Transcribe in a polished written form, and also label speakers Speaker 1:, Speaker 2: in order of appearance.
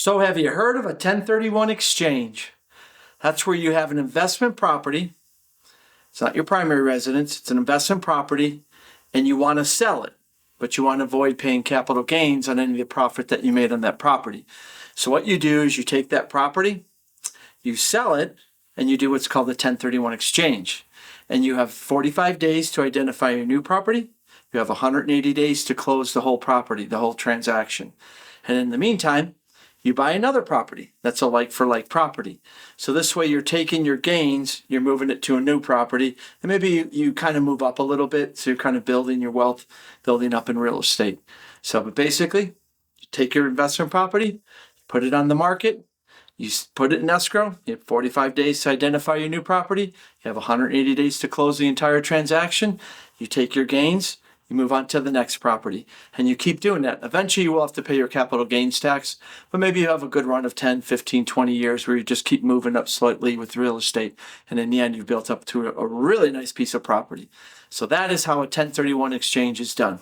Speaker 1: So have you heard of a 1031 exchange? That's where you have an investment property. It's not your primary residence. It's an investment property and you want to sell it, but you want to avoid paying capital gains on any of the profit that you made on that property. So what you do is you take that property, you sell it, and you do what's called a 1031 exchange. And you have 45 days to identify your new property. You have 180 days to close the whole property, the whole transaction. And in the meantime, you buy another property that's a like-for-like property. So this way you're taking your gains, you're moving it to a new property, and maybe you kind of move up a little bit, so you're kind of building your wealth, building up in real estate. So, but basically, you take your investment property, put it on the market, you put it in escrow, you have 45 days to identify your new property, you have 180 days to close the entire transaction, you take your gains, you move on to the next property, and you keep doing that. Eventually you will have to pay your capital gains tax, but maybe you have a good run of 10, 15, 20 years where you just keep moving up slightly with real estate, and in the end you've built up to a really nice piece of property. So that is how a 1031 exchange is done.